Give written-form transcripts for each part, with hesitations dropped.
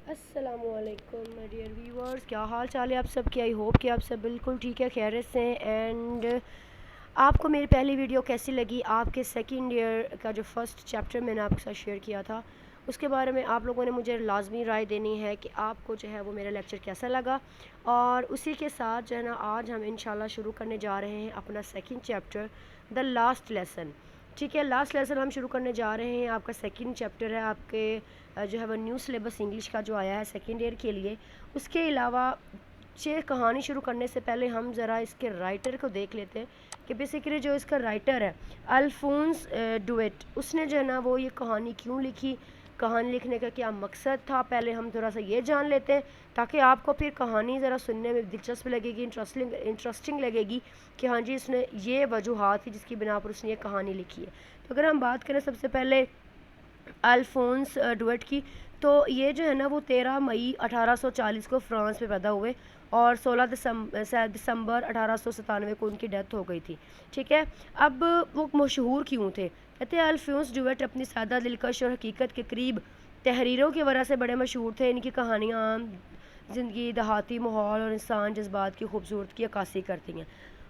السلام علیکم my dear viewers, کیا حال چال ہے آپ سب کی؟ آئی ہوپ کہ آپ سب بالکل ٹھیک ہے، خیریت سے ہیں. اینڈ آپ کو میری پہلی ویڈیو کیسی لگی؟ آپ کے سیکنڈ ایئر کا جو فرسٹ چیپٹر میں نے آپ کے ساتھ شیئر کیا تھا اس کے بارے میں آپ لوگوں نے مجھے لازمی رائے دینی ہے کہ آپ کو جو ہے وہ میرا لیکچر کیسا لگا. اور اسی کے ساتھ جو ہے نا آج ہم انشاءاللہ شروع کرنے جا رہے ہیں اپنا second chapter the last lesson. ٹھیک ہے، لاسٹ لیسن ہم شروع کرنے جا رہے ہیں. آپ کا سیکنڈ چیپٹر ہے آپ کے جو ہے وہ نیو سلیبس انگلش کا جو آیا ہے سیکنڈ ایئر کے لیے. اس کے علاوہ کہانی شروع کرنے سے پہلے ہم ذرا اس کے رائٹر کو دیکھ لیتے ہیں کہ بیسیکلی جو اس کا رائٹر ہے الفونس ڈویٹ، اس نے جو ہے نا وہ یہ کہانی کیوں لکھی، کہانی لکھنے کا کیا مقصد تھا، پہلے ہم تھوڑا سا یہ جان لیتے ہیں تاکہ آپ کو پھر کہانی ذرا سننے میں دلچسپ لگے گی، انٹرسٹنگ لگے گی کہ ہاں جی اس نے یہ وجوہات تھی جس کی بنا پر اس نے یہ کہانی لکھی ہے. تو اگر ہم بات کریں سب سے پہلے الفونس ڈویٹ کی، تو یہ جو ہے نا وہ 13 مئی 1840 کو فرانس میں پیدا ہوئے اور 16 دسمبر 1897 کو ان کی ڈیتھ ہو گئی تھی. ٹھیک ہے، اب وہ مشہور کیوں تھے؟ کہتے ہیں الفونس ڈویٹ اپنی سادہ دلکش اور حقیقت کے قریب تحریروں کی وجہ سے بڑے مشہور تھے. ان کی کہانیاں عام زندگی، دیہاتی ماحول اور انسان جذبات کی خوبصورت کی عکاسی کرتی ہیں.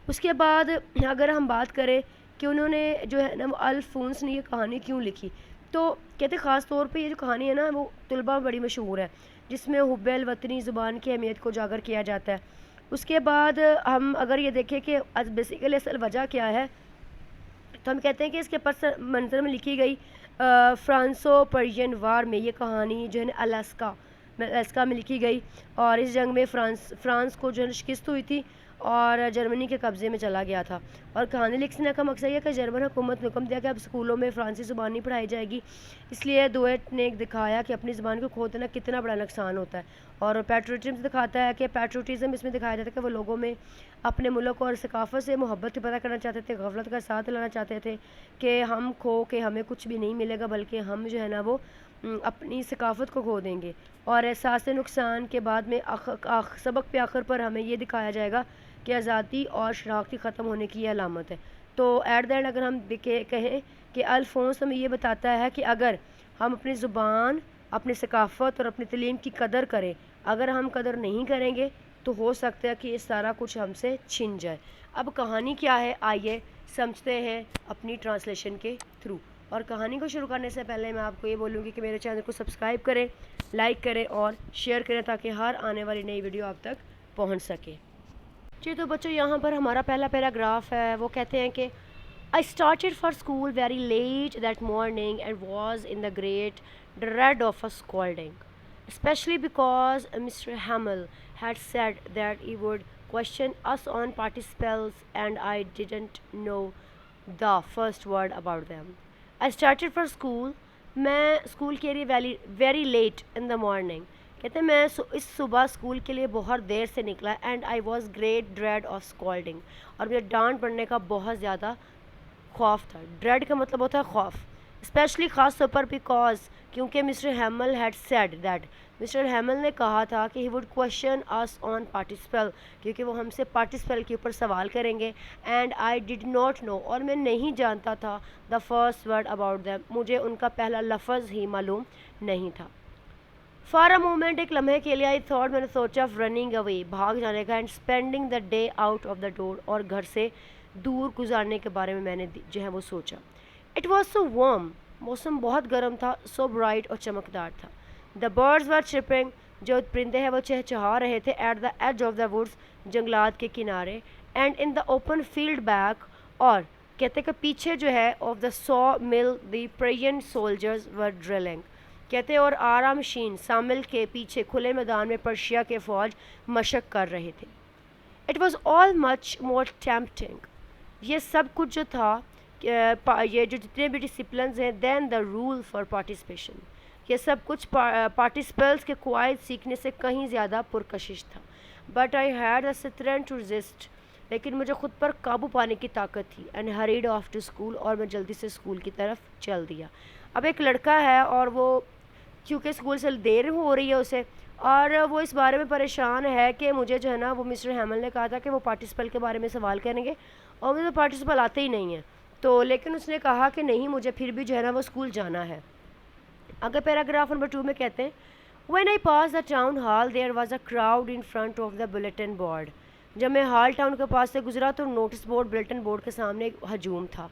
اس کے بعد اگر ہم بات کریں کہ انہوں نے جو ہے نا الفونس نے یہ کہانی کیوں لکھی، تو کہتے خاص طور پہ یہ جو کہانی ہے نا وہ طلباء بڑی مشہور ہے، جس میں حب الوطنی زبان کی اہمیت کو اجاگر کیا جاتا ہے. اس کے بعد ہم اگر یہ دیکھیں کہ بیسیکلی اصل وجہ کیا ہے، تو ہم کہتے ہیں کہ اس کے پس منظر میں لکھی گئی فرانسو پرشین وار میں یہ کہانی جو ہے نا الاسکا میں لکھی گئی، اور اس جنگ میں فرانس کو جو ہے شکست ہوئی تھی اور جرمنی کے قبضے میں چلا گیا تھا. اور کہانی لکھنے کا مقصد یہ کہ جرمن حکومت نے حکم دیا کہ اب اسکولوں میں فرانسی زبان نہیں پڑھائی جائے گی. اس لیے دویٹ نے دکھایا کہ اپنی زبان کو کھو دینا کتنا بڑا نقصان ہوتا ہے. اور پیٹریوٹزم دکھاتا ہے کہ پیٹریوٹزم اس میں دکھایا جاتا ہے کہ وہ لوگوں میں اپنے ملک اور ثقافت سے محبت پیدا کرنا چاہتے تھے، غفلت کا ساتھ لانا چاہتے تھے کہ ہم کھو کے ہمیں کچھ بھی نہیں ملے گا، بلکہ ہم جو ہے نا وہ اپنی ثقافت کو کھو دیں گے. اور احساس نقصان کے بعد میں سبق پہ آخر پر ہمیں یہ دکھایا جائے گا کہ آزادی اور شناختی ختم ہونے کی یہ علامت ہے. تو ایٹ دا اینڈ اگر ہم کہیں کہ الفونس ہمیں یہ بتاتا ہے کہ اگر ہم اپنی زبان، اپنی ثقافت اور اپنی تعلیم کی قدر کریں، اگر ہم قدر نہیں کریں گے تو ہو سکتا ہے کہ یہ سارا کچھ ہم سے چھن جائے. اب کہانی کیا ہے آئیے سمجھتے ہیں اپنی ٹرانسلیشن کے تھرو. اور کہانی کو شروع کرنے سے پہلے میں آپ کو یہ بولوں گی کہ میرے چینل کو سبسکرائب کریں، لائک کریں اور شیئر کریں تاکہ ہر آنے والی نئی ویڈیو آپ تک پہنچ سکے. جی تو بچوں یہاں پر ہمارا پہلا پیراگراف ہے، وہ کہتے ہیں کہ I started for school very late that morning and was in the great dread of a scolding, especially because Mr. Hamel had said that he would question us on participles and I didn't know the first word about them. I started for school. میں school کے لیے very late in the morning, کہتے ہیں میں اس صبح school کے لیے بہت دیر سے نکلا and I was great dread of scolding, اور مجھے ڈانٹ پڑنے کا بہت زیادہ خوف تھا. ڈریڈ کا مطلب ہوتا ہے خوف، اسپیشلی خاص طور پر بیکاز کیونکہ Mr Hamel had said that, Mr Hamel نے کہا تھا کہ he would question us on participle, کیونکہ وہ ہم سے پارٹیسپل کے اوپر سوال کریں گے. And I did not know, اور میں نہیں جانتا تھا the first word about them, مجھے ان کا پہلا لفظ ہی معلوم نہیں تھا. فار اے مومنٹ، ایک لمحے کے لیے آئی تھاٹ، میں نے سوچا رننگ اوے، بھاگ جانے کا، and spending the day out of the door, اور گھر سے دور گزارنے کے بارے میں نے جو ہے وہ سوچا. اٹ واز سو وارم، موسم بہت گرم تھا، سو برائٹ اور چمکدار تھا. دا برڈز ور چرپنگ، جو پرندے ہیں وہ چہچہا رہے تھے. At the edge of the woods, جنگلات کے کنارے. And in the open field back, اور کہتے کہ پیچھے جو ہے آف دا سو مل دی پرین سولجرز ور ڈرلنگ، کہتے اور آرام شین سامل کے پیچھے کھلے میدان میں پرشیا کے فوج مشق کر رہے تھے. اٹ واز آل مچ مور ٹیمپٹنگ، یہ سب کچھ جو تھا، یہ جو جتنے بھی ڈسپلنز ہیں، دین دا رول فار پارٹیسپیشن، یہ سب کچھ پارٹیسپلس کے قواعد سیکھنے سے کہیں زیادہ پرکشش تھا. But I had a strength to resist, لیکن مجھے خود پر قابو پانے کی طاقت تھی. And hurried off to school, اور میں جلدی سے اسکول کی طرف چل دیا. اب ایک لڑکا ہے اور وہ کیونکہ اسکول سے دیر ہو رہی ہے اسے، اور وہ اس بارے میں پریشان ہے کہ مجھے جو ہے نا وہ مسٹر ہیمل نے کہا تھا کہ وہ پارٹیسپل کے بارے میں سوال کریں گے اور مجھے پارٹیسپل آتے ہی نہیں ہیں، تو لیکن اس نے کہا کہ نہیں مجھے پھر بھی جو ہے نا وہ اسکول جانا ہے. اگر پیراگراف نمبر 2 میں کہتے ہیں When I passed the town hall, there was a crowd in front of the bulletin board. جب میں ہال ٹاؤن کے پاس سے گزرا تو نوٹس بورڈ بلٹن بورڈ کے سامنے ہجوم تھا.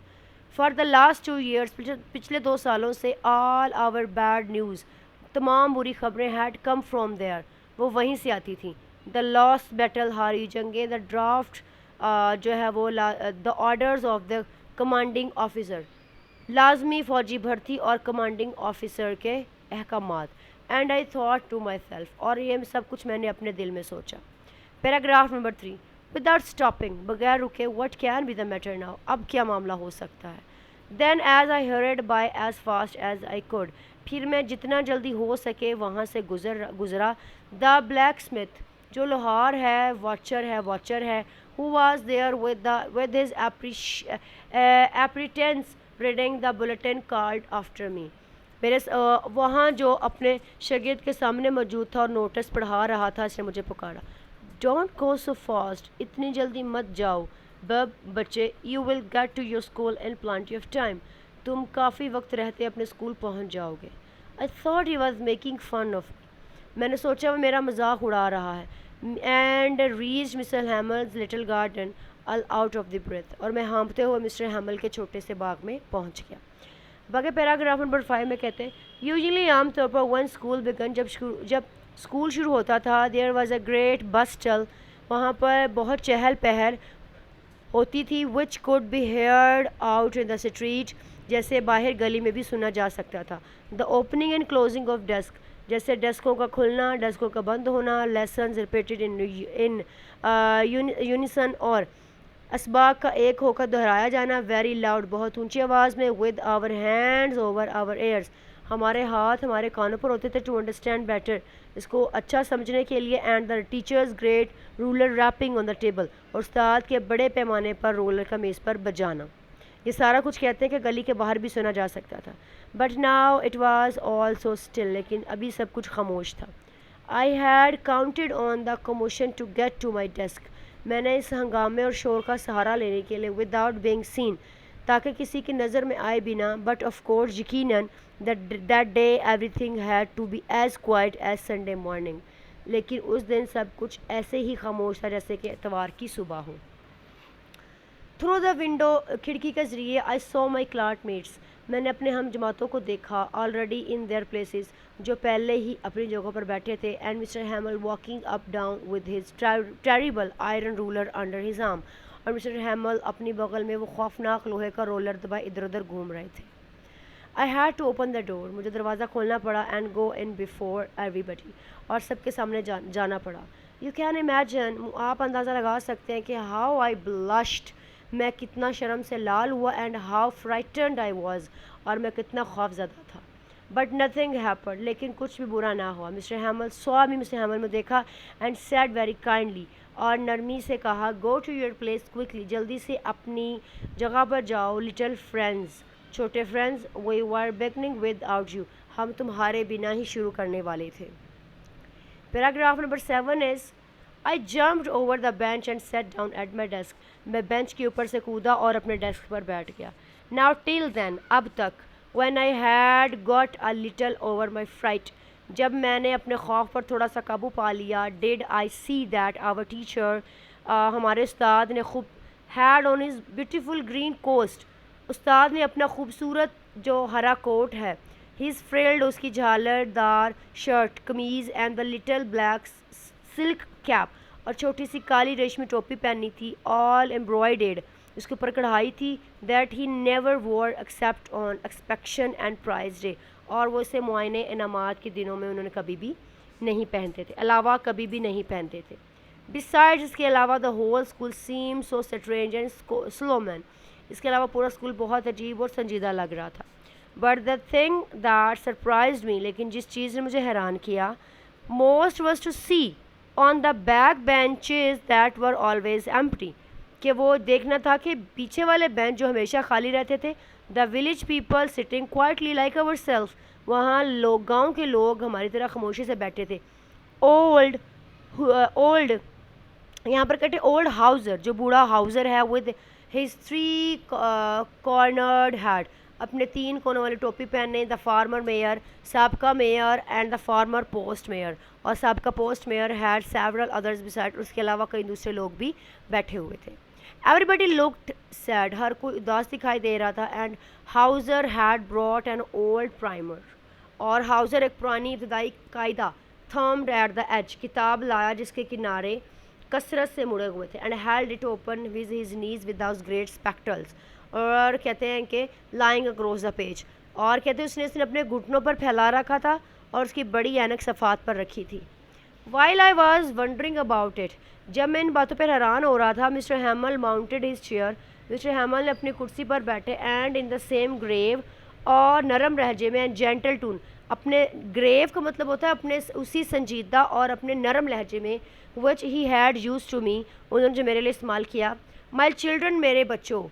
فار دا لاسٹ 2 years پچھلے 2 سالوں سے آل آور بیڈ نیوز تمام بری خبریں ہیڈ کم فرام دیئر وہ وہیں سے آتی تھیں. دا لاسٹ بیٹل ہاری جنگیں, دا ڈرافٹ جو ہے وہ the orders of the commanding officer لازمی فوجی بھرتی اور کمانڈنگ آفیسر کے احکامات. And I thought to myself, اور یہ سب کچھ میں نے اپنے دل میں سوچا. Paragraph number 3. وداؤٹ اسٹاپنگ بغیر رکے what can be the matter now اب کیا معاملہ ہو سکتا ہے. Then as I hurried by as fast as I could پھر میں جتنا جلدی ہو سکے وہاں سے گزرا. دا بلیک اسمتھ جو لوہار ہے واچر ہے who was there with his apprentice reading the bulletin called after me. میرے وہاں جو اپنے شاگرد کے سامنے موجود تھا اور نوٹس پڑھا رہا تھا, اس نے مجھے پکارا. ڈونٹ گو سو فاسٹ اتنی جلدی مت جاؤ بچے, you will get to your school in plenty of time تم کافی وقت رہتے اپنے اسکول پہنچ جاؤ گے. I thought he was making fun of میں نے سوچا وہ میرا مذاق اڑا رہا ہے. And reach Mr Hamel's little garden out of the breath اور میں ہانپتے ہوئے مسٹر ہیمل کے چھوٹے سے باغ میں پہنچ گیا. باقی پیراگراف نمبر 5 میں کہتے ہیں یوزلی عام طور پر ون اسکول بگن جب اسکول شروع ہوتا تھا دیر واز اے گریٹ بسٹل وہاں پر بہت چہل پہل ہوتی تھی which could be heard out in the street جیسے باہر گلی میں بھی سنا جا سکتا تھا. The opening and closing of desk جیسے ڈیسکوں کا کھلنا ڈیسکوں کا بند ہونا. لیسنز ریپیٹڈ ان یونیسن اور اسباق کا ایک ہو کر دہرایا جانا. ویری لاؤڈ بہت اونچی آواز میں. With our hands over our ears ہمارے ہاتھ ہمارے کانوں پر ہوتے تھے. ٹو انڈرسٹینڈ بیٹر اس کو اچھا سمجھنے کے لیے. And the teacher's great ruler rapping on the table اور استاد کے بڑے پیمانے پر رولر کا میز پر بجانا. یہ سارا کچھ کہتے ہیں کہ گلی کے باہر بھی سنا جا سکتا تھا. But now it was all so still لیکن ابھی سب کچھ خاموش تھا. I had counted on the commotion to get to my desk میں نے اس ہنگامے اور شور کا سہارا لینے کے لیے وداؤٹ بینگ سین تاکہ کسی کی نظر میں آئے بنا. بٹ آف کورس یقیناً that day everything had to be as quiet as Sunday morning لیکن اس دن سب کچھ ایسے ہی خاموش تھا جیسے کہ اتوار کی صبح ہو. تھرو دا ونڈو کھڑکی کے ذریعے آئی سو مائی کلاس میٹس میں نے اپنے ہم جماعتوں کو دیکھا. آلریڈی ان دیئر پلیسز جو پہلے ہی اپنی جگہوں پر بیٹھے تھے. And mister Hamel walking up down with his terrible iron ruler under his arm اور مسٹر ہیمل اپنی بغل میں وہ خوفناک لوہے کا رولر دبائے ادھر ادھر گھوم رہے تھے. I had to open the door مجھے دروازہ کھولنا پڑا. And go in before everybody اور سب کے سامنے جانا پڑا. یو کین امیجن آپ اندازہ لگا سکتے ہیں کہ ہاؤ آئی بلشڈ میں کتنا شرم سے لال ہوا. And how frightened I was اور میں کتنا خوف زدہ تھا. بٹ نتھنگ ہیپنڈ لیکن کچھ بھی برا نہ ہوا. مسٹر ہیمل سو می مسٹر ہیمل میں دیکھا اینڈ سیڈ ویری کائنڈلی اور نرمی سے کہا go to your place quickly جلدی سے اپنی جگہ پر جاؤ. لٹل فرینڈز چھوٹے friends we were beginning without you ہم تمہارے بنا ہی شروع کرنے والے تھے. Paragraph number 7 is I jumped over the bench and sat down at my desk. میں بینچ کے اوپر سے کودا اور اپنے ڈیسک پر بیٹھ گیا. Now till then اب تک when I had got a little over my fright جب میں نے اپنے خوف پر تھوڑا سا قابو پا لیا. Did I see that our teacher ہمارے استاد نے had on his beautiful green coat استاد نے اپنا خوبصورت جو ہرا کوٹ ہے. His frilled اس کی جھالر دار شرٹ قمیض and the little black silk cap اور چھوٹی سی کالی ریشمی ٹوپی پہنی تھی. آل ایمبرائڈرڈ اس کے اوپر کڑھائی تھی. That he never wore except on inspection and prize day اور وہ اسے معائنے انعامات کے دنوں میں انہوں نے کبھی بھی نہیں پہنتے تھے علاوہ کبھی بھی نہیں پہنتے تھے. بسائڈ اس کے علاوہ the whole school seem so strange and solemn اس کے علاوہ پورا اسکول بہت عجیب اور سنجیدہ لگ رہا تھا. But the thing that surprised me لیکن جس چیز نے مجھے حیران کیا most was to see on the back benches that were always empty کہ وہ دیکھنا تھا کہ پیچھے والے بینچ جو ہمیشہ خالی رہتے تھے. The village people sitting quietly like ourselves وہاں لوگ گاؤں کے لوگ ہماری طرح خاموشی سے بیٹھے تھے. اولڈ یہاں پر کہتے اولڈ ہاؤزر جو بوڑھا ہاؤزر ہے ود ہز 3 cornered ہیڈ اپنے 3 کونوں والی ٹوپی پہنے. دا فارمر میئر, سابقہ mayor and the former post mayor, اور سابقہ post mayor had several others beside, اس کے علاوہ کئی دوسرے لوگ بھی بیٹھے ہوئے تھے. ایوری بڈی لکڈ سیڈ, ہر کوئی اداس دکھائی دے رہا تھا. And Hauser had brought an old primer, اور ہاؤزر ایک پرانی ابتدائی قاعدہ, تھمڈ ایٹ دا ایج, کتاب لایا جس کے کنارے کثرت سے مڑے ہوئے تھے. And held it open with his نیز ود دوز گریٹ اسپیکٹلس, اور کہتے ہیں کہ لائنگ اکراس دا پیج, اور کہتے ہیں اس نے اپنے گھٹنوں پر پھیلا رکھا تھا اور اس کی بڑی اینک صفحات پر رکھی تھی. While I was wondering about it, جب میں ان باتوں پر حیران ہو رہا تھا, mister ہیمل mounted his chair, mister Hamel نے اپنی کرسی پر بیٹھے, اینڈ ان دا سیم گریو, اور نرم لہجے میں, اینڈ جینٹل ٹون, اپنے گریو کا مطلب ہوتا ہے اپنے اسی سنجیدہ اور اپنے نرم لہجے میں, which he had used to me, انہوں نے جو میرے لیے استعمال کیا. مائی چلڈرن, میرے بچوں,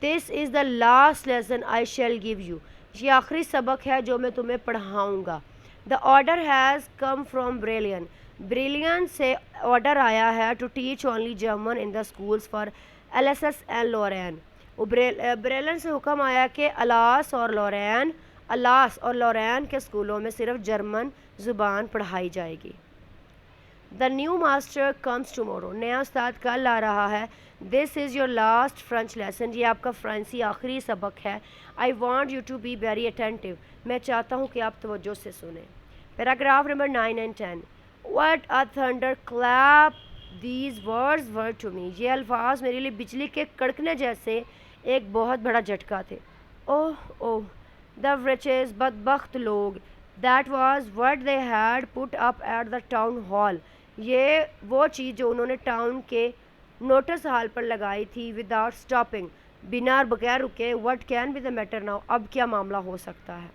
this is the last lesson I shall give you, یہ آخری سبق ہے جو میں تمہیں پڑھاؤں گا. The order has come from Berlin, Berlin سے آرڈر آیا ہے, to teach only German in the schools for Alsace and Lorraine, Berlin سے حکم آیا کہ الاس اور لورین کے اسکولوں میں صرف جرمن زبان پڑھائی جائے گی. The new master comes tomorrow, نیا استاد کل آ رہا ہے. This is your last French lesson, یہ آپ کا فرانسی آخری سبق ہے. I want you to be very attentive, میں چاہتا ہوں کہ آپ توجہ سے سنیں. Paragraph number 9 and 10. What a thunder clap these words were to me, یہ الفاظ میرے لیے بجلی کے کڑکنے جیسے ایک بہت بڑا جھٹکا تھے. اوہ the wretches, بدبخت لوگ, that was what they had put up at the town hall, یہ وہ چیز جو انہوں نے ٹاؤن کے نوٹس ہال پر لگائی تھی. without stopping, بنا بغیر رکے. what can be the matter now, اب کیا معاملہ ہو سکتا ہے.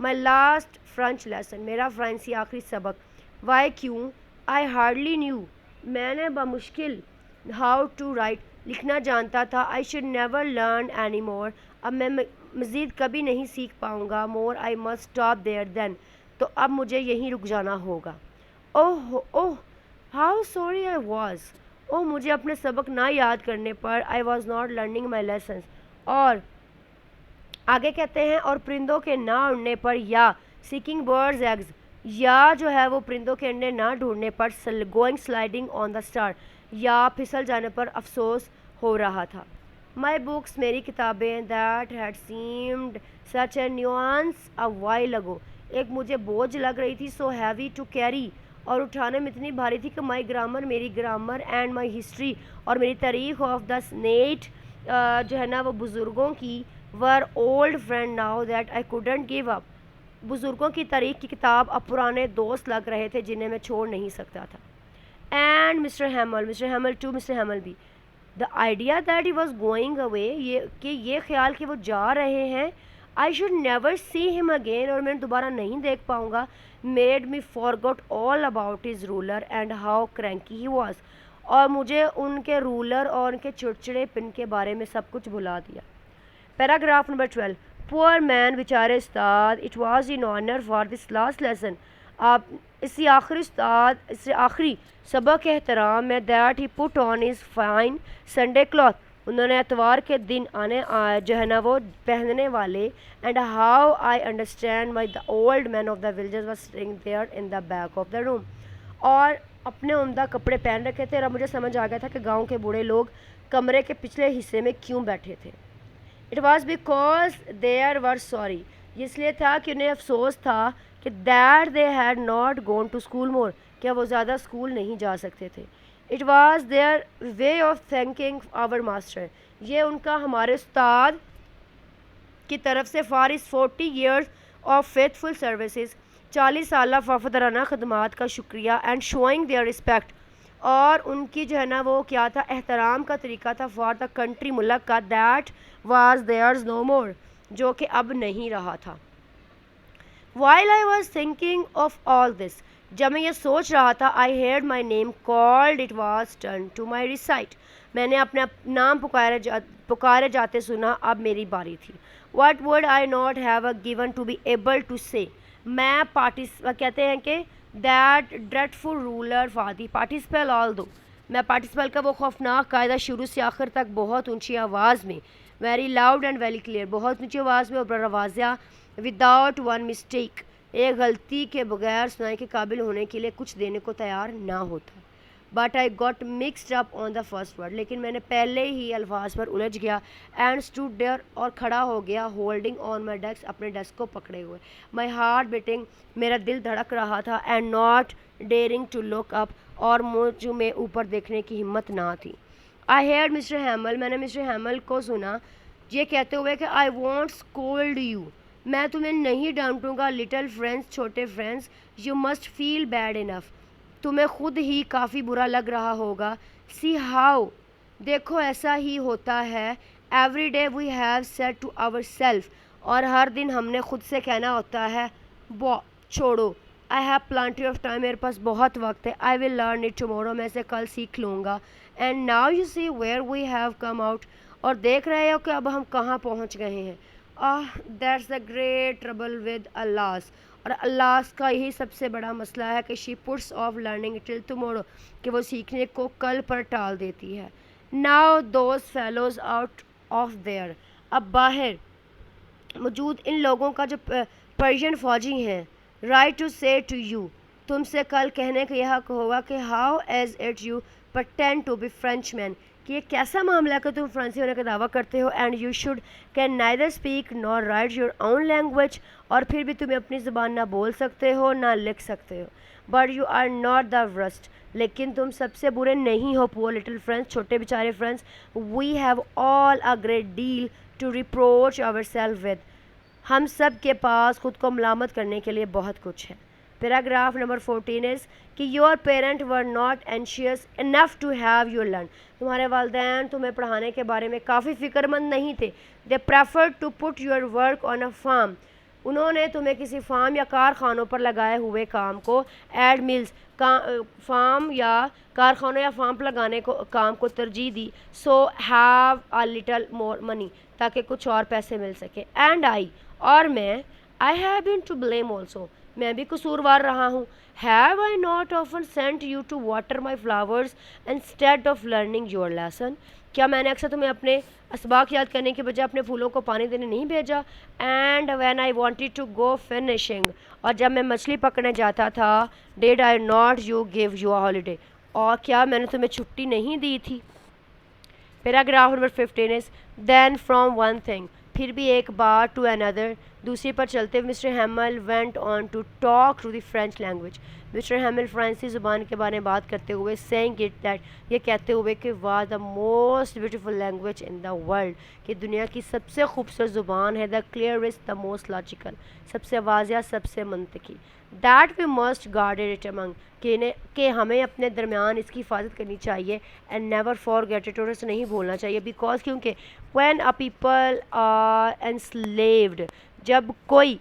my last French lesson, میرا فرانسی آخری سبق. why, کیوں. I hardly knew, میں نے بمشکل. how to write, لکھنا جانتا تھا. I should never learn anymore, اب میں مزید کبھی نہیں سیکھ پاؤں گا. more, I must stop there then, تو اب مجھے یہیں رک جانا ہوگا. اوہ how sorry I was, مجھے اپنے سبق نہ یاد کرنے پر. I was not learning my lessons, اور آگے کہتے ہیں اور پرندوں کے نہ اڑنے پر, یا seeking birds eggs, یا جو ہے وہ پرندوں کے انڈے نہ ڈھونڈنے پر. going sliding on the star, یا پھسل جانے پر افسوس ہو رہا تھا. my books, میری کتابیں. that had seemed such a nuisance a while ago, ایک مجھے بوجھ لگ رہی تھی. so heavy to carry, اور اٹھانے میں اتنی بھاری تھی کہ. my grammar, میری گرامر. and my history, اور میری تاریخ. of the saint, جو ہے نا وہ بزرگوں کی. were old friend now that I couldn't give up, بزرگوں کی تاریخ کی کتاب اب پرانے دوست لگ رہے تھے جنہیں میں چھوڑ نہیں سکتا تھا. And mister Hamel too, mister Hamel بھی. The idea that he was going away, یہ خیال کہ وہ جا رہے ہیں. آئی شوڈ نیور سی ہم اگین, اور میں دوبارہ نہیں دیکھ پاؤں گا. Made me forgot all about his ruler and how cranky he was, اور مجھے ان کے رولر اور ان کے چڑچڑے پن کے بارے میں سب کچھ بھلا دیا. Paragraph number 12. پور مین, بیچارے استاد. It was in honour for this last lesson, آپ اسی آخری سبق کے احترام میں. That he put on his fine Sunday cloth, انہوں نے اتوار کے دن جو ہے نا وہ پہننے والے. And how I understand why the old men of the villages was sitting there in the back of the room, اور اپنے عمدہ کپڑے پہن رکھے تھے. اور اب مجھے سمجھ آ گیا تھا کہ گاؤں کے بوڑھے لوگ کمرے کے پچھلے حصے میں کیوں بیٹھے تھے. It was because there were sorry, اس لیے تھا کہ انہیں افسوس تھا کہ that they had not gone to school more, کیا وہ زیادہ اسکول نہیں جا سکتے تھے. It was their way of thinking our master, یہ ان کا ہمارے استاد کی طرف سے for his 40 years of faithful services, 40 سالہ وفادارانہ خدمات کا شکریہ. اینڈ شوئنگ دیئر رسپیکٹ, اور ان کی جو ہے نا وہ کیا تھا, احترام کا طریقہ تھا. فار دا کنٹری, ملک کا. That was there's no more, جو کہ اب نہیں رہا تھا. While I was thinking of all this, جب میں یہ سوچ رہا تھا. I heard my name called, it was turn to my recite, میں نے اپنا نام پکارے جاتے سنا, اب میری باری تھی. What would I not have given to be able to say, میں کہتے ہیں کہ that dreadful rule for the participle all through, میں پارٹیسپل کا وہ خوفناک قاعدہ شروع سے آخر تک بہت اونچی آواز میں. Very loud and very clear, بہت اونچی آواز میں اور بڑا واضح، وداؤٹ ون مسٹیک، ایک غلطی کے بغیر سنائی کے قابل ہونے کے لیے کچھ دینے کو تیار نہ ہوتا. But I got mixed up on the first word, لیکن میں نے پہلے ہی الفاظ پر الجھ گیا. اینڈ اسٹوڈ دیئر، اور کھڑا ہو گیا. ہولڈنگ آن مائی ڈیسک، اپنے ڈیسک کو پکڑے ہوئے. مائی ہارٹ بیٹنگ، میرا دل دھڑک رہا تھا. اینڈ ناٹ ڈیئرنگ ٹو لک اپ، اور مجھ میں اوپر دیکھنے کی ہمت نہ تھی. آئی ہیئرڈ مسٹر ہیمل، میں نے مسٹر ہیمل کو سنا یہ کہتے ہوئے کہ آئی وانٹ اسکولڈ یو، میں تمہیں نہیں ڈانٹوں گا. لٹل فرینڈس، چھوٹے friends. You must feel bad enough, تمہیں خود ہی کافی برا لگ رہا ہوگا. سی ہاؤ، دیکھو ایسا ہی ہوتا ہے. Every day we have said to our self, اور ہر دن ہم نے خود سے کہنا ہوتا ہے چھوڑو. I have plenty of time, میرے پاس بہت وقت ہے. I will learn it tomorrow, میں اسے کل سیکھ لوں گا. And now you see where we have come out, اور دیکھ رہے ہو کہ اب ہم کہاں پہنچ گئے ہیں. That's the great trouble with اللہ، اور اللہ کا یہی سب سے بڑا مسئلہ ہے کہ she puts off learning till tomorrow, کہ وہ سیکھنے کو کل پر ٹال دیتی ہے. Now those fellows out of there, اب باہر موجود ان لوگوں کا جو پرشین فوجی ہیں. Right to say to you, تم سے کل کہنے کا یہ حق ہوگا کہ how is it you pretend to be French man, کہ یہ کیسا معاملہ ہے کہ تم فرانسی ہونے کا دعویٰ کرتے ہو. And you should can neither speak nor write your own language, اور پھر بھی تمہیں اپنی زبان نہ بول سکتے ہو نہ لکھ سکتے ہو. But you are not the worst, لیکن تم سب سے برے نہیں ہو. پور لٹل فرینڈس، چھوٹے بیچارے friends. We have all a great deal to reproach our self with, ہم سب کے پاس خود کو ملامت کرنے کے لیے بہت کچھ ہے. پیراگراف نمبر 14 از کہ your parent were not anxious enough to have you learn, تمہارے والدین تمہیں پڑھانے کے بارے میں کافی فکر مند نہیں تھے. They preferred to put your work on a farm, انہوں نے تمہیں کسی فارم یا کارخانوں پر لگائے ہوئے کام کو، ایڈ ملز، فارم یا کارخانوں یا فارم پر لگانے کو کام کو ترجیح دی. So have a little more منی، تاکہ کچھ اور پیسے مل سکے. اینڈ آئی، اور میں، I have been to blame also, میں بھی قصوروار رہا ہوں. Have I not often sent you to water my flowers instead of learning your lesson, کیا میں نے اکثر تمہیں اپنے اسباق یاد کرنے کے بجائے اپنے پھولوں کو پانی دینے نہیں بھیجا. And when I wanted to go fishing, اور جب میں مچھلی پکڑنے جاتا تھا. Did I not you give you a holiday, اور کیا میں نے تمہیں چھٹی نہیں دی تھی. Paragraph number 15 is then from one thing, پھر بھی ایک بار، ٹو اندر، دوسری پر چلتے ہوئے mister Hamel went on to talk to the French language. Mister Hamel فرانسی زبان کے بارے میں بات کرتے ہوئے سینگ اٹ دیٹ، یہ کہتے ہوئے کہ was the most beautiful language in the world, کہ دنیا کی سب سے خوبصورت زبان ہے. The clearest, the most logical, سب سے واضح، سب سے منطقی. That we must guard it among, کہ ہمیں اپنے درمیان اس کی حفاظت کرنی چاہیے. اینڈ نیور فارگیٹ اٹ، اور اسے نہیں بھولنا چاہیے. بیکاز، کیونکہ when a people are enslaved, جب کوئی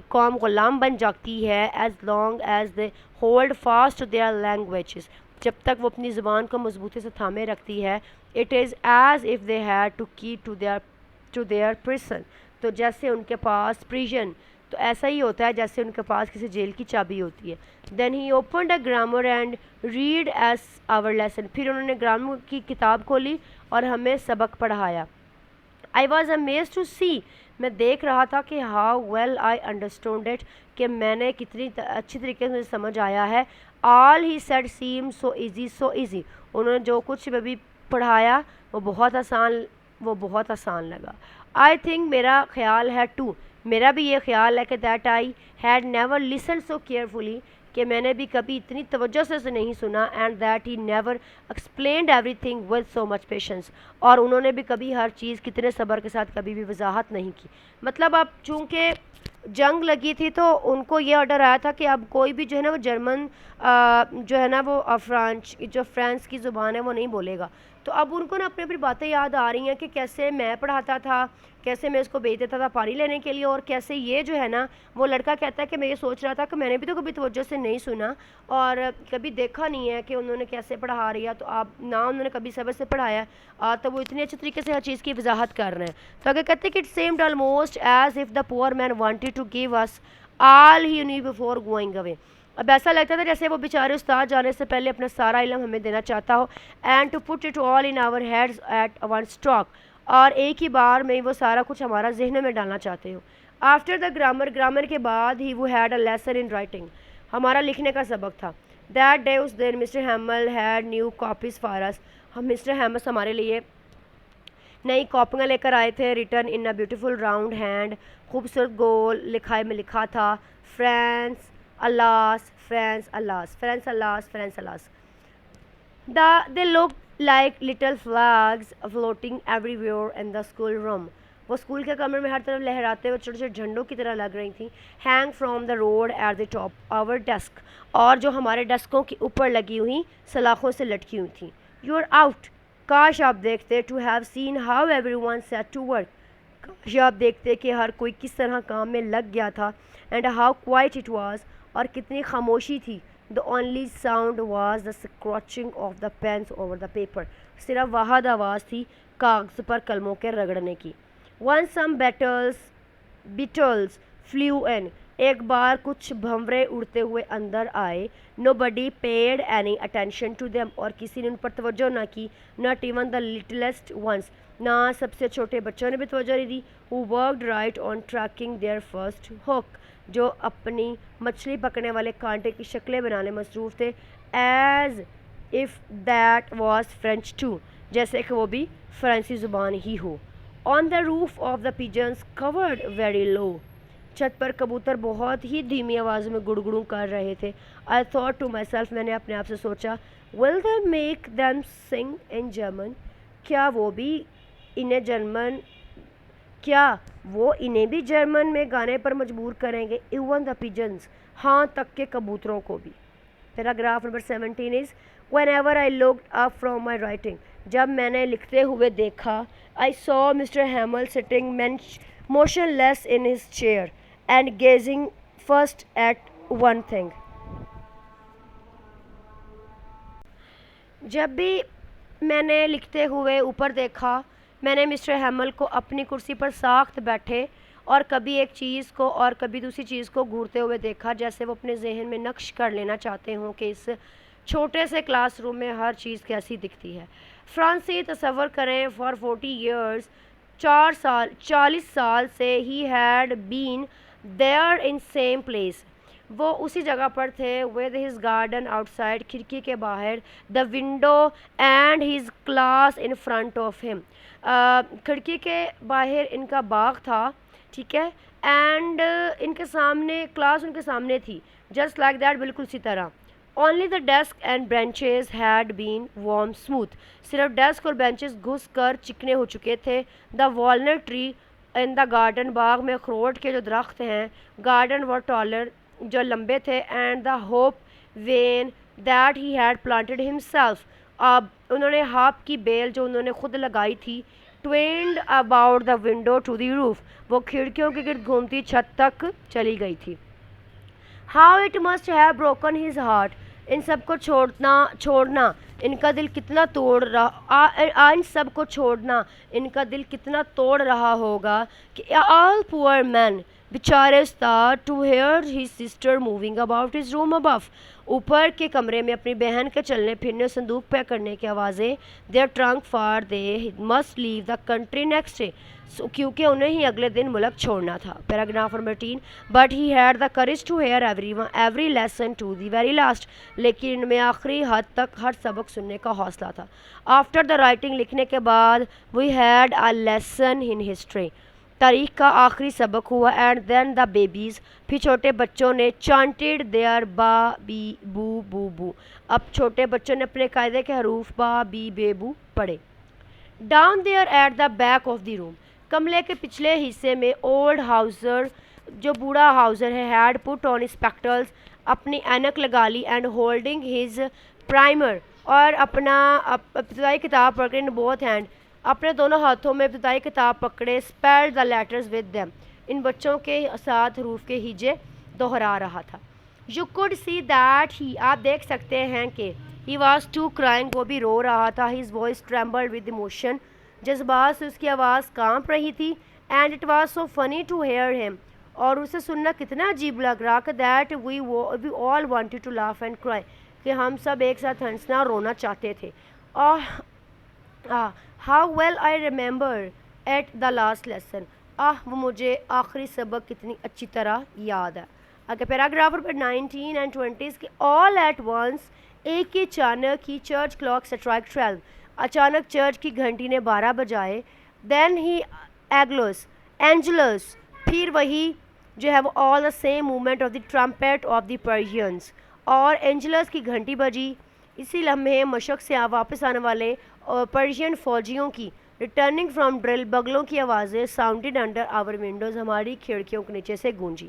قوم غلام بن جاتی ہے، as long as they hold fast their languages, جب تک وہ اپنی زبان کو مضبوطی سے تھامے رکھتی ہے. It is as if they had to keep to their person, تو جیسے ان کے پاس پریژن، تو ایسا ہی ہوتا ہے جیسے ان کے پاس کسی جیل کی چابی ہوتی ہے. Then he opened a grammar and read us our lesson, پھر انہوں نے گرامر کی کتاب کھولی اور ہمیں سبق پڑھایا. I was amazed to see, میں دیکھ رہا تھا کہ how well I understand it, کہ میں نے کتنی اچھی طریقے سے مجھے سمجھ آیا ہے. All he said seem so easy, so easy, انہوں نے جو کچھ بھی پڑھایا وہ بہت آسان لگا. آئی تھنک، میرا خیال ہے، ٹو، میرا بھی یہ خیال ہے کہ that I had never listen so carefully, کہ میں نے بھی کبھی اتنی توجہ سے اسے نہیں سنا. And that he never explained every thing with so much patience, اور انہوں نے بھی کبھی ہر چیز کتنے صبر کے ساتھ کبھی بھی وضاحت نہیں کی. مطلب اب چونکہ جنگ لگی تھی تو ان کو یہ آرڈر آیا تھا کہ اب کوئی بھی جو ہے نا وہ جرمن جو ہے نا وہ فرانس کی زبان ہے وہ نہیں بولے گا. تو اب ان کو نا اپنی اپنی باتیں یاد آ رہی ہیں کہ کیسے میں پڑھاتا تھا، کیسے میں اس کو بھیج دیتا تھا پانی لینے کے لیے، اور کیسے یہ جو ہے نا وہ لڑکا کہتا ہے کہ میں یہ سوچ رہا تھا کہ میں نے بھی تو کبھی توجہ سے نہیں سنا اور کبھی دیکھا نہیں ہے کہ انہوں نے کیسے پڑھا رہی ہے، تو آپ نہ انہوں نے کبھی صبر سے پڑھایا تو وہ اتنے اچھے طریقے سے ہر چیز کی وضاحت کر رہے ہیں. تو اگر کہتے ہیں کہ it seemed almost as if the poor man wanted to give us all he knew before going away, اب ایسا لگتا تھا جیسے وہ بیچارے استاد جانے سے پہلے اپنا سارا علم ہمیں دینا چاہتا ہو. And to put it all in our heads at one stroke, اور ایک ہی بار میں وہ سارا کچھ ہمارا ذہن میں ڈالنا چاہتے ہوں. آفٹر دا گرامر کے بعد ہی وہ had a lesson in writing, ہمارا لکھنے کا سبق تھا. دیٹ ڈے, اس دن mister Hamel had new copies for us, mister Hamel ہمارے لیے نئی کاپیاں لے کر آئے تھے. Written in a beautiful round hand, خوبصورت گول لکھائی میں لکھا تھا France Alsace, France Alsace, France Alsace, France Alsace. They looked like little flags floating everywhere in the school room. وہ اسکول کے کمرے میں ہر طرف لہراتے ہوئے چھوٹے چھوٹے جھنڈوں کی طرح لگ رہی تھیں. Hang from the rod at the top our desk, اور جو ہمارے ڈیسکوں کے اوپر لگی ہوئی سلاخوں سے لٹکی ہوئی تھیں. یو آر آؤٹ, کاش آپ دیکھتے. To have seen how everyone set to work, کاش آپ دیکھتے کہ ہر کوئی کس طرح کام میں لگ گیا تھا. And how quite it was, اور کتنی خاموشی تھی. The only sound was the scratching of the pens over the paper. صرف واحد آواز تھی کاغذ پر قلموں کے رگڑنے کی. Once some beetles flew in. ایک بار کچھ بھنورے اڑتے ہوئے اندر آئے. Nobody paid any attention to them. اور کسی نے ان پر توجہ نہ کی. Not even the littlest ones. نہ سب سے چھوٹے بچوں نے بھی توجہ نہیں دی. Who worked right on tracking their first hook. جو اپنی مچھلی پکڑنے والے کانٹے کی شکلیں بنانے مصروف تھے. As if that was French too, جیسے کہ وہ بھی فرانسی زبان ہی ہو. On the roof of the pigeons cooed very low. چھت پر کبوتر بہت ہی دھیمی آواز میں گڑگڑوں کر رہے تھے. I thought to myself, میں نے اپنے آپ سے سوچا, ول دے میک دیم سنگ ان جرمن, کیا وہ انہیں بھی جرمن میں گانے پر مجبور کریں گے. ایون دا پیجنس, ہاں تک کہ کبوتروں کو بھی. Paragraph number 17 is whenever I looked up from my writing, جب میں نے لکھتے ہوئے دیکھا. I saw mister Hamel sitting motionless in his chair and gazing first at one thing. جب بھی میں نے لکھتے ہوئے اوپر دیکھا, میں نے مسٹر ہیمل کو اپنی کرسی پر ساخت بیٹھے اور کبھی ایک چیز کو اور کبھی دوسری چیز کو گھورتے ہوئے دیکھا, جیسے وہ اپنے ذہن میں نقش کر لینا چاہتے ہوں کہ اس چھوٹے سے کلاس روم میں ہر چیز کیسی دکھتی ہے. فرانسی, تصور کریں, فار 40 ایئرس, 40 سال سے he had been there in same place, وہ اسی جگہ پر تھے. With his garden out side, کھڑکی کے باہر. The window and his class in front of ہم, کھڑکی کے باہر ان کا باغ تھا, ٹھیک ہے, اینڈ ان کے سامنے کلاس ان کے سامنے تھی. جسٹ لائک دیٹ, بالکل اسی طرح. Only the desk and benches had been worn smooth, صرف ڈیسک اور بینچز گھس کر چکنے ہو چکے تھے. The walnut tree in the garden, باغ میں اخروٹ کے جو درخت ہیں. گارڈن ور ٹالر, جو لمبے تھے. And the hope when that he had planted himself, اب انہوں نے ہاپ کی بیل جو انہوں نے خود لگائی تھی. Twined about the window to the roof, وہ کھڑکیوں کے گرد گھومتی چھت تک چلی گئی تھی. How it must have broken his heart, ان سب کو چھوڑنا ان کا دل کتنا توڑ رہا, ان سب کو چھوڑنا ان کا دل کتنا توڑ رہا ہوگا. کہ آل پور مین, بیچارے استاد. To hear his sister moving about his room above, اوپر کے کمرے میں اپنی بہن کے چلنے پھرنے, صندوق پیک کرنے کی آوازیں. Their trunk for they must leave the country next day, کیونکہ انہیں ہی اگلے دن ملک چھوڑنا تھا. Paragraph number 13 but he had the courage to hear every lesson to the very last, لیکن ان میں آخری حد تک ہر سبق سننے کا حوصلہ تھا. آفٹر دا رائٹنگ, لکھنے کے بعد. We had a lesson in history, تاریخ کا آخری سبق ہوا. اینڈ دین دا بیبیز, پھر چھوٹے بچوں نے. چانٹیڈ دیئر با بی بو بو بو, اب چھوٹے بچوں نے اپنے قاعدے کے حروف با بی بے بو پڑھے. Down there at the back of the room, کمرے کے پچھلے حصے میں. اولڈ ہاؤزر, جو بوڑھا ہاؤزر ہے. ہیڈ پٹ آن اسپیکٹلس, اپنی اینک لگا لی. اینڈ ہولڈنگ ہز پرائمر, اور اپنا ابتدائی کتاب پکڑ کے. بوتھ ہینڈ, اپنے دونوں ہاتھوں میں ابتدائی کتاب پکڑے. Spell the letters with them, ان بچوں کے ساتھ حروف کے ہیجے دہرا رہا تھا. You could see that he, آپ دیکھ سکتے ہیں کہ. ہی واز ٹو کرائنگ, وہ بھی رو رہا تھا. ہز وائس ٹریمبلڈ ود ایموشن, جذبات سے اس کی آواز کانپ رہی تھی. اینڈ اٹ واز سو فنی ٹو ہیئر ہم, اور اسے سننا کتنا عجیب لگ رہا. کہ that we all wanted to laugh and cry, کہ ہم سب ایک ساتھ ہنسنا اور رونا چاہتے تھے. How well I remember at the last lesson. وہ مجھے آخری سبق کتنی اچھی طرح یاد ہے. اگر پیراگراف نمبر 19 اینڈ 20 کے آل ایٹ ونس ایک ہی اچانک ہی چرچ کلاک اسٹرائک 12. اچانک چرچ کی گھنٹی نے 12 بجائے. دین ہی اینجلس پھر وہی جو ہے وہ all the same movement of the trumpet of the Prussians. اور اینجلس کی گھنٹی بجی. اسی لمحے مشق سے واپس آنے والے پرشین فوجیوں کی ریٹرننگ فرام ڈرل بگلوں کی آوازیں ساؤنڈڈ انڈر آور ونڈوز ہماری کھڑکیوں کے نیچے سے گونجی.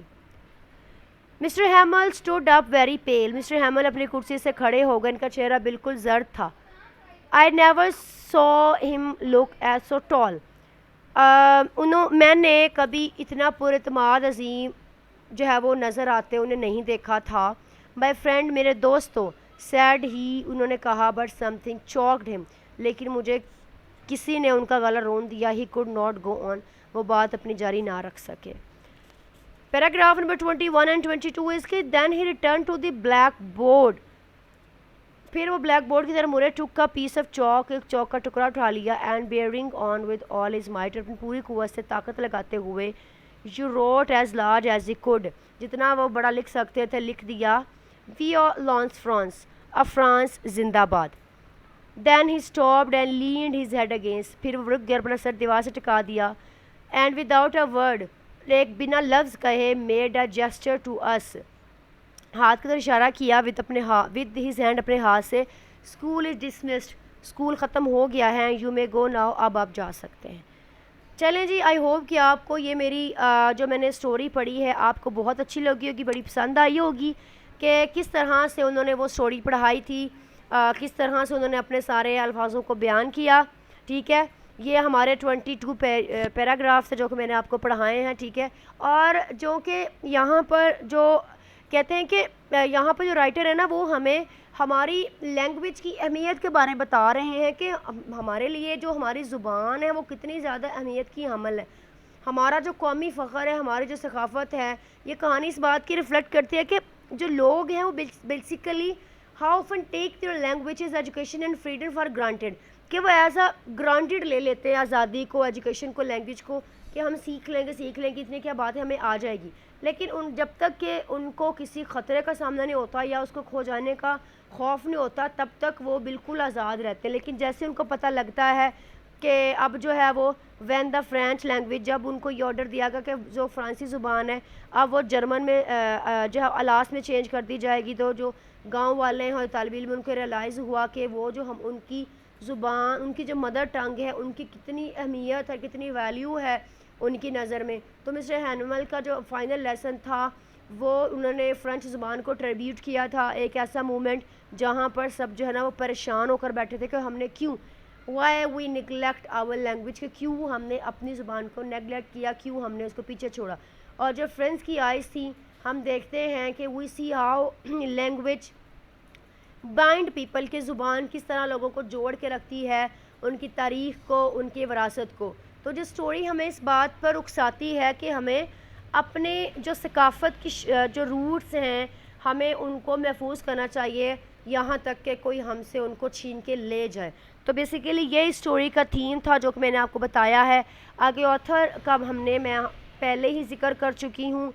Mister ہیمل stood up very پیل. Mister ہیمل اپنی کرسی سے کھڑے ہو گئے. ان کا چہرہ بالکل زرد تھا. آئی نیور سو ہم لک ایز سو ٹال. میں نے کبھی اتنا پراعتماد عظیم جو ہے وہ نظر آتے انہیں نہیں دیکھا تھا. مائی فرینڈ میرے دوستوں سیڈ ہی انہوں نے کہا. بٹ سم تھنگ چوکڈ ہم لیکن مجھے کسی نے ان کا گلا رون دیا. ہی کوڈ ناٹ گو آن وہ بات اپنی جاری نہ رکھ سکے. پیراگراف نمبر 21 اینڈ 22 اس کے then he return to the blackboard. پھر وہ بلیک بورڈ کی طرف مڑے. ٹک کا پیس آف چاک ایک چوک کا ٹکڑا اٹھا لیا. And bearing on with all his might اپنی پوری قوت سے طاقت لگاتے ہوئے. You wrote as large as he could جتنا وہ بڑا لکھ سکتے تھے لکھ دیا. وی آر لانس فرانس فرانس زندہ باد. Then he stopped and leaned his head against. پھر وہ رک گیا اپنا سر دیوار سے ٹکا دیا. اینڈ وداؤٹ اے ورڈ ایک بنا لفظ کہے میڈ اے جیسچر ٹو اس ہاتھ کی طرف اشارہ کیا ود ہز ہینڈ اپنے ہاتھ سے. اسکول از ڈسمسڈ اسکول ختم ہو گیا ہے. یو مے گو ناؤ اب آپ جا سکتے ہیں. چلیں جی آئی ہوپ کہ آپ کو یہ میری جو میں نے اسٹوری پڑھی ہے آپ کو بہت اچھی لگی ہوگی. بڑی پسند آئی ہوگی کہ کس طرح سے انہوں نے وہ اسٹوری پڑھائی تھی. کس طرح سے انہوں نے اپنے سارے الفاظوں کو بیان کیا. ٹھیک ہے یہ ہمارے 22 پیراگراف سے جو کہ میں نے آپ کو پڑھائے ہیں. ٹھیک ہے اور جو کہ یہاں پر جو کہتے ہیں کہ یہاں پر جو رائٹر ہے نا وہ ہمیں ہماری لینگویج کی اہمیت کے بارے میں بتا رہے ہیں کہ ہمارے لیے جو ہماری زبان ہے وہ کتنی زیادہ اہمیت کی حامل ہے. ہمارا جو قومی فخر ہے ہماری جو ثقافت ہے یہ کہانی اس بات کی ریفلیکٹ کرتی ہے کہ جو لوگ ہیں وہ basically how often take their languages education and freedom for granted کہ وہ ایسا گرانٹیڈ لے لیتے ہیں آزادی کو ایجوکیشن کو لینگویج کو کہ ہم سیکھ لیں گے اتنی کیا بات ہے ہمیں آ جائے گی. لیکن جب تک کہ ان کو کسی خطرے کا سامنا نہیں ہوتا یا اس کو کھو جانے کا خوف نہیں ہوتا تب تک وہ بالکل آزاد رہتے ہیں. لیکن جیسے ان کو پتہ لگتا ہے کہ اب جو ہے وہ وین دا فرینچ لینگویج جب ان کو یہ آرڈر دیا گیا کہ جو فرانسی زبان ہے اب وہ جرمن میں جو ہے الاس میں چینج کر دی جائے گی تو جو گاؤں والے ہیں اور طالب علم ان کو ریئلائز ہوا کہ وہ جو ہم ان کی زبان ان کی جو مدر ٹنگ ہے ان کی کتنی اہمیت ہے کتنی ویلیو ہے ان کی نظر میں. تو مسٹر ہینمل کا جو فائنل لیسن تھا وہ انہوں نے فرینچ زبان کو ٹریبیوٹ کیا تھا. ایک ایسا مومنٹ جہاں پر سب جو ہے نا وہ پریشان ہو کر بیٹھے تھے کہ ہم نے کیوں why we neglect our language کہ کیوں ہم نے اپنی زبان کو نیگلیکٹ کیا کیوں ہم نے اس کو پیچھے چھوڑا. اور جو فرینڈس کی آئیز تھیں ہم دیکھتے ہیں کہ we see how language bind people کی زبان کس طرح لوگوں کو جوڑ کے رکھتی ہے ان کی تاریخ کو ان کی وراثت کو. تو جو سٹوری ہمیں اس بات پر اکساتی ہے کہ ہمیں اپنے جو ثقافت کی جو روٹس ہیں ہمیں ان کو محفوظ کرنا چاہیے یہاں تک کہ کوئی ہم سے ان کو چھین کے لے جائے. تو بیسیکلی یہ اسٹوری کا تھیم تھا جو کہ میں نے آپ کو بتایا ہے. آگے آتھر کا میں پہلے ہی ذکر کر چکی ہوں.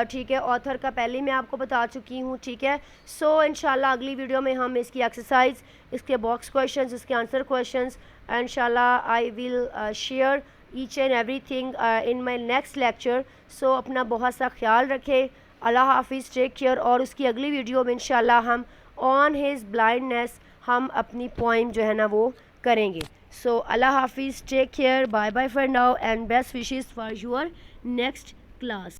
ٹھیک ہے آتھر کا پہلے ہی میں آپ کو بتا چکی ہوں. ٹھیک ہے سو انشاءاللہ اگلی ویڈیو میں ہم اس کی ایکسرسائز اس کے باکس کویشچنز اس کے آنسر کویشچنز انشاءاللہ I will share each and everything in my next lecture. So اپنا بہت سا خیال رکھیں. اللہ حافظ ٹیک کیئر. اور اس کی اگلی ویڈیو میں انشاءاللہ ہم آن ہز بلائنڈنیس ہم اپنی پوائنٹ جو ہے نا وہ کریں گے. سو اللہ حافظ take care bye bye for now and best wishes for your next class.